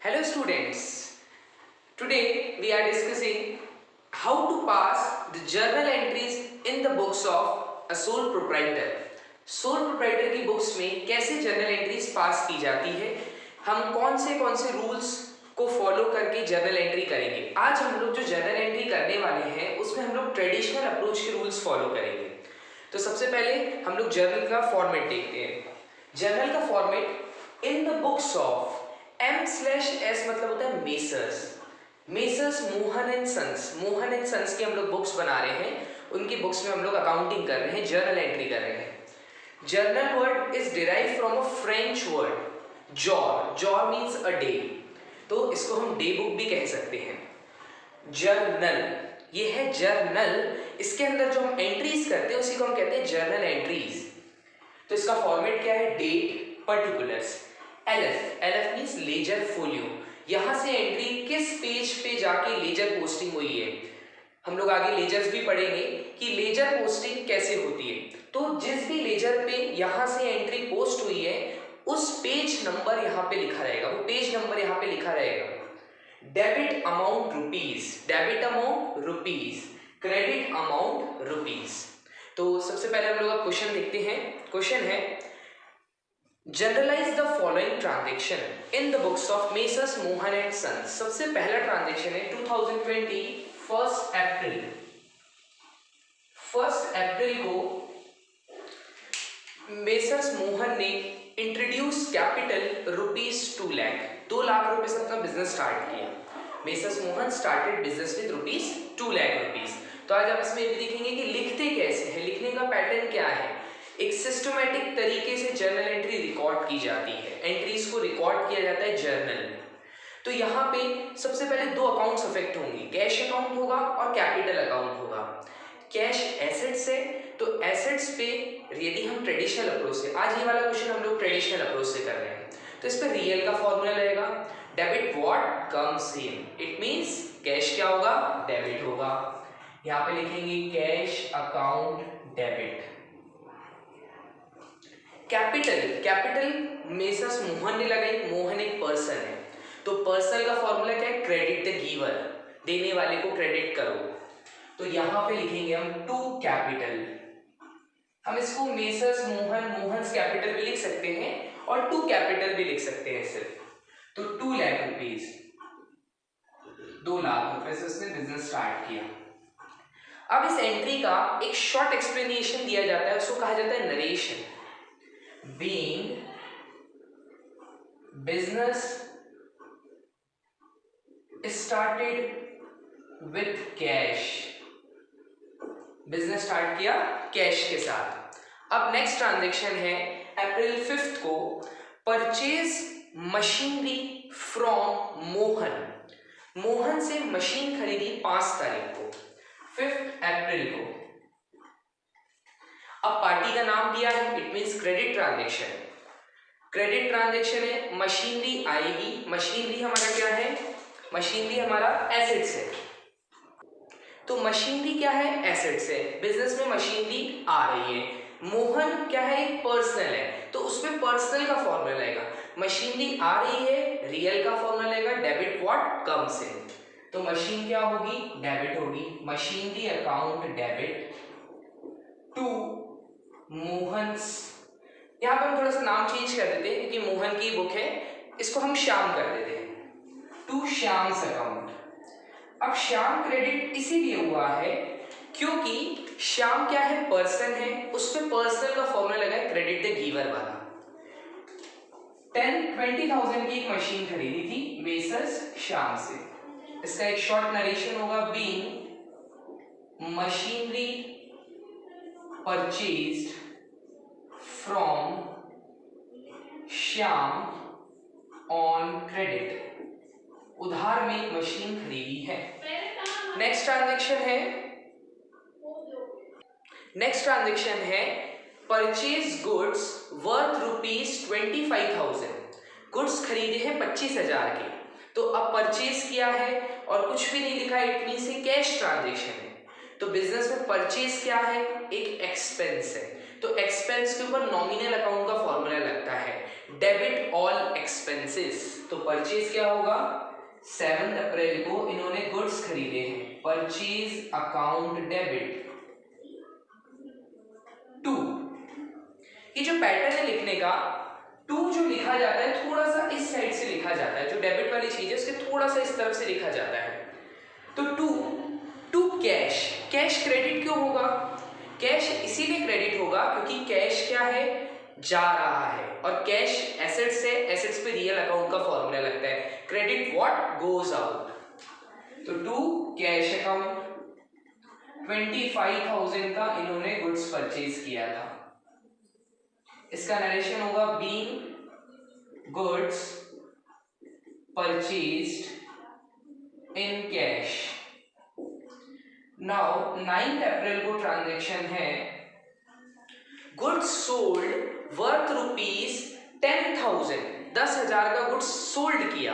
Hello students, today we are discussing how to pass the journal entries in the books of a sole proprietor. Sole proprietor की books में कैसे journal entries pass की जाती है, हम कौन से रूल्स को फॉलो करके जर्नल एंट्री करेंगे। आज हम लोग जो जर्नल एंट्री करने वाले हैं उसमें हम लोग ट्रेडिशनल अप्रोच के रूल्स फॉलो करेंगे। तो सबसे पहले हम लोग जर्नल का फॉर्मेट देखते हैं। जर्नल का format in the books of M/S मतलब होता है मेसर्स मोहन एंड सन्स की हम लोग बुक्स बना रहे हैं। उनकी बुक्स में हम लोग अकाउंटिंग कर रहे हैं, जर्नल एंट्री कर रहे हैं। Journal word is derive from a French word jaw means a day, तो इसको हम डे बुक भी कह सकते हैं। जर्नल, ये है जर्नल, इसके अंदर जो हम एंट्रीज करते हैं उसी को हम कहते हैं जर्नल एंट्रीज। तो इसका फॉर्मेट क्या है? Date, particulars. LF means ledger folio, यहां से एंट्री किस पेज पे जाके लेजर पोस्टिंग हुई है। हम लोग आगे लेजर्स भी पढ़ेंगे कि लेजर पोस्टिंग कैसे होती है। तो जिस भी लेजर पे यहां से एंट्री पोस्ट हुई है उस पेज नंबर यहां पे लिखा रहेगा, वो पेज नंबर यहां पे लिखा रहेगा। Debit amount rupees, credit amount rupees. तो सबसे पहले हम लोग क्वेश्चन देखते हैं। क्वेश्चन है journalise the following transaction in the books of Messrs Mohan and sons. सबसे पहला ट्रांजेक्शन है 2020 1 अप्रैल को मेसर्स मोहन ने इंट्रोड्यूस कैपिटल ₹2 लाख, 2 लाख रुपए से अपना बिजनेस स्टार्ट किया। Messrs Mohan started business with ₹2 lakh. तो आज आप इसमें ये भी देखेंगे कि लिखते कैसे हैं, लिखने का पैटर्न क्या है। एक सिस्टमैटिक तरीके से जर्नल एंट्री रिकॉर्ड की जाती है, एंट्रीज को रिकॉर्ड किया जाता है जर्नल में। तो यहाँ पे सबसे पहले 2 अकाउंट्स अफेक्ट होंगे, कैश अकाउंट होगा और कैपिटल अकाउंट होगा। कैश एसेट्स है, तो एसेट्स पे यदि हम ट्रेडिशनल अप्रोच से, आज ये वाला क्वेश्चन हम लोग ट्रेडिशनल अप्रोच से कर रहे हैं, तो इस पर रियल का फॉर्मूला रहेगा। Debit what comes in, it means cash क्या होगा? डेबिट होगा। यहाँ पे लिखेंगे cash account debit. Capital messrs Mohan ने लगाई, मोहन एक पर्सन है, तो पर्सन का फॉर्मूला क्या है? क्रेडिट द गिवर, देने वाले को क्रेडिट करो। तो यहां पे लिखेंगे हम 2 कैपिटल। हम इसको मेसर्स मोहन्स कैपिटल भी लिख सकते हैं और 2 कैपिटल भी लिख सकते हैं सिर्फ। तो 2 लाख रुपीज, 2 लाख रुपए से उसने बिजनेस स्टार्ट किया। अब इस एंट्री का एक शॉर्ट एक्सप्लेनेशन दिया जाता है, उसको कहा जाता है narration. Being business started with cash, business start किया कैश के साथ। अब नेक्स्ट ट्रांजेक्शन है अप्रैल 5 को परचेज मशीनरी फ्रॉम मोहन से मशीन खरीदी 5 तारीख को, 5 अप्रैल को। अब पार्टी का नाम दिया है, it means credit transaction. Credit transaction है, मशीनरी आएगी। मशीनरी हमारा क्या है? मशीनरी हमारा एसेट्स है। तो मशीनरी क्या है? एसेट्स है। बिजनेस में मशीनरी आ रही है। मोहन क्या है? एक पर्सनल है, तो उसमें पर्सनल का फॉर्मूला लगेगा। मशीनरी आ रही है, रियल का फॉर्मूला लगेगा डेबिट व्हाट कम्स इन। तो मशीन क्या होगी? डेबिट होगी। मशीनरी अकाउंट डेबिट टू मोहन्स। यहाँ पर हम थोड़ा सा नाम चेंज कर देते हैं क्योंकि मोहन की बुक है, इसको हम श्याम कर देते हैं, टू श्याम्स अकाउंट। अब श्याम क्रेडिट इसीलिए हुआ है क्योंकि श्याम क्या है? पर्सन है, उस पे पर्सनल का फॉर्मूला लगा है क्रेडिट द गिवर वाला। 20,000 की एक मशीन खरीदी थी मेसर्स श्याम से। इसका एक शॉर्ट नरेशन होगा, being machinery purchased from Shyam on credit, उधार में एक मशीन खरीदी है। नेक्स्ट ट्रांजेक्शन है परचेज गुड्स वर्थ ₹25,000। गुड्स खरीदे हैं 25,000 के, तो अब परचेज किया है और कुछ भी नहीं लिखा, इट मींस कैश ट्रांजेक्शन है। तो बिजनेस में परचेज क्या है? एक एक्सपेंस है, तो एक्सपेंस के ऊपर नॉमिनल अकाउंट का फॉर्मूला लगता है, डेबिट ऑल एक्सपेंसेस। तो परचेज क्या होगा, 7 अप्रैल को इन्होंने गुड्स खरीदे हैं, परचेज अकाउंट डेबिट टू। ये जो पैटर्न है लिखने का, टू जो लिखा जाता है थोड़ा सा इस साइड से लिखा जाता है, जो डेबिट वाली चीज है उसके थोड़ा सा इस तरफ से लिखा जाता है। तो टू कैश, कैश क्रेडिट क्यों होगा, कैश इसीलिए क्रेडिट होगा क्योंकि कैश क्या है, जा रहा है, और कैश एसेट्स है, एसेट्स पे रियल अकाउंट का फॉर्मूला लगता है, क्रेडिट व्हाट गोज आउट। तो टू कैश अकाउंट 25,000 का इन्होंने गुड्स परचेज किया था। इसका नरेशन होगा being goods purchased in cash. Now 9 अप्रैल को ट्रांजैक्शन है, गुड्स सोल्ड वर्थ ₹10,000, 10,000 का गुड्स सोल्ड किया।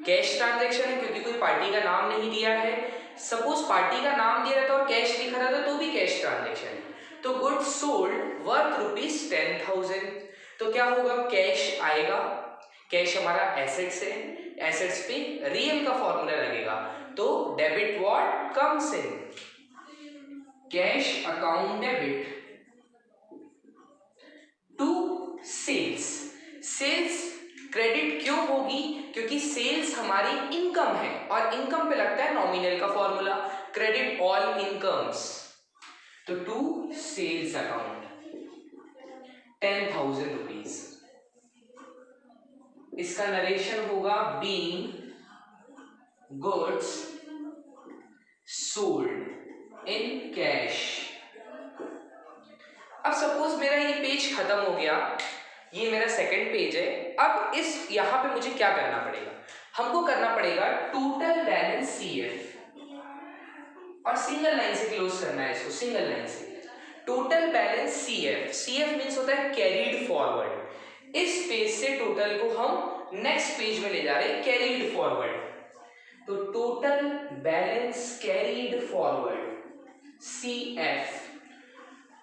कैश ट्रांजैक्शन है क्योंकि कोई पार्टी का नाम नहीं दिया है, सपोज पार्टी का नाम दिया रहता और कैश लिखा रहता तो भी कैश ट्रांजैक्शन। तो गुड्स सोल्ड वर्थ ₹10,000, तो क्या होगा, कैश आएगा, कैश हमारा एसेट्स है, एसेट्स पे रियल का फॉर्मूला लगेगा, तो debit what comes in, cash account debit to sales. Sales credit क्यों होगी, क्योंकि सेल्स हमारी इनकम है और इनकम पे लगता है नॉमिनल का फॉर्मूला, क्रेडिट ऑल इनकम्स। तो टू सेल्स अकाउंट 10,000 रुपीज। इसका नरेशन होगा being goods sold in cash. अब सपोज मेरा ये पेज खत्म हो गया, ये मेरा सेकंड पेज है। अब इस यहां पे मुझे क्या करना पड़ेगा, हमको करना पड़ेगा टोटल बैलेंस सीएफ, और सिंगल लाइन से क्लोज करना है इसको, सिंगल लाइन से total balance CF. CF means होता है कैरीड फॉरवर्ड। इस पेज से टोटल को हम नेक्स्ट पेज में ले जा रहे हैं, कैरीड फॉरवर्ड। तो total balance carried forward CF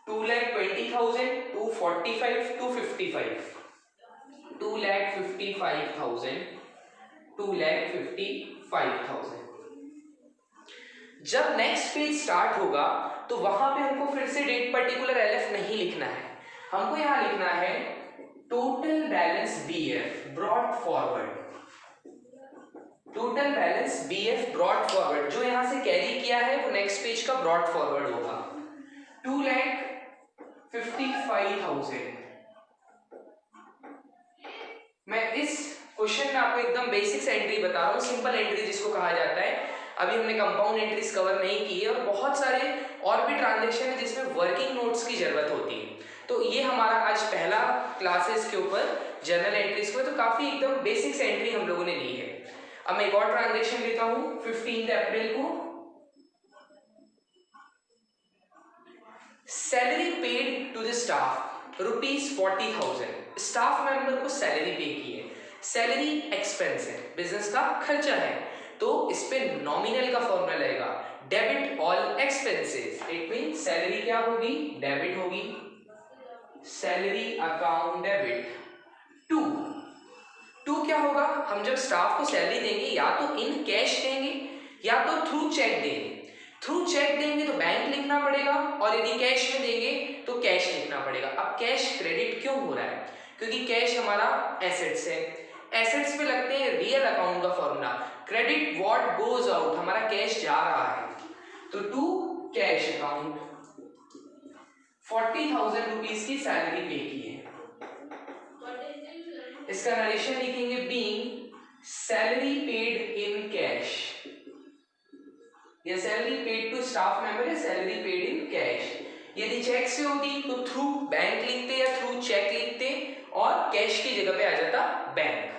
2,20,000, 245, 255, 2,55,000, 2,55,000। जब नेक्स्ट पेज स्टार्ट होगा तो वहां पे हमको फिर से डेट पर्टिकुलर एलएफ नहीं लिखना है, हमको यहां लिखना है total balance BF brought forward. Total balance BF brought forward, जो यहां से कैरी किया है वो नेक्स्ट पेज का ब्रॉट फॉरवर्ड होगा 2,55,000। मैं इस क्वेश्चन में आपको एकदम बेसिक्स एंट्री बता रहा हूँ, सिंपल एंट्री जिसको कहा जाता है। अभी हमने कंपाउंड एंट्रीज कवर नहीं की है और बहुत सारे और भी ट्रांजैक्शन है जिसमें वर्किंग नोट्स की जरूरत होती है। तो ये हमारा आज पहला क्लासेस के ऊपर जर्नल एंट्रीज को, तो काफी एकदम बेसिक्स एंट्री हम लोगों ने ली है। अब मैं एक और ट्रांजैक्शन लेता हूँ 15 अप्रैल को, salary paid to the staff ₹40,000। Staff member को सैलरी पे की है, सैलरी एक्सपेंस है, बिजनेस का खर्चा है, तो इस पे नॉमिनल का फॉर्मूला लगेगा debit all expenses. It mean salary क्या होगी, डेबिट होगी, सैलरी अकाउंट डेबिट टू क्या होगा, हम जब स्टाफ को सैलरी देंगे या तो इन कैश देंगे या तो थ्रू चेक देंगे। थ्रू चेक देंगे तो बैंक लिखना पड़ेगा, और यदि कैश में देंगे तो कैश लिखना पड़ेगा। अब कैश क्रेडिट क्यों हो रहा है, क्योंकि कैश हमारा एसेट्स है, एसेट्स पे लगते हैं रियल अकाउंट का formula, credit what goes out, हमारा कैश जा रहा है, तो टू कैश अकाउंट 40,000 रुपीज की सैलरी पे की है। इसका नरेशन लिखेंगे being salary paid in cash, या salary paid to staff member या सैलरी पेड इन कैश। यदि चेक से होती तो थ्रू बैंक लिखते या थ्रू चेक लिखते और कैश की जगह पे आ जाता बैंक।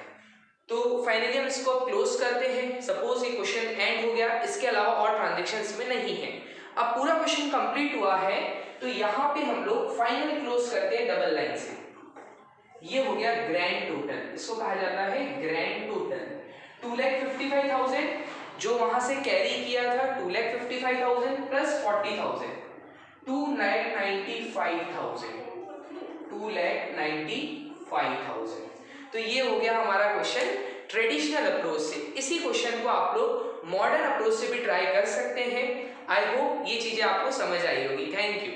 तो फाइनली हम इसको क्लोज करते हैं। सपोज ये क्वेश्चन एंड हो गया, इसके अलावा और ट्रांजैक्शंस में नहीं है। अब पूरा क्वेश्चन कंप्लीट हुआ है, तो यहाँ पे हम लोग फाइनल क्लोज करते हैं डबल लाइन से। ये हो गया ग्रैंड टोटल, इसको कहा जाता है ग्रैंड टोटल 2,55,000 जो वहां से कैरी किया था, 2,55,000 प्लस 40,000 2,95,000 2,95,000। तो ये हो गया हमारा क्वेश्चन ट्रेडिशनल अप्रोच से। इसी क्वेश्चन को आप लोग मॉडर्न अप्रोच से भी ट्राई कर सकते हैं। आई होप ये चीजें आपको समझ आई होगी। Thank you.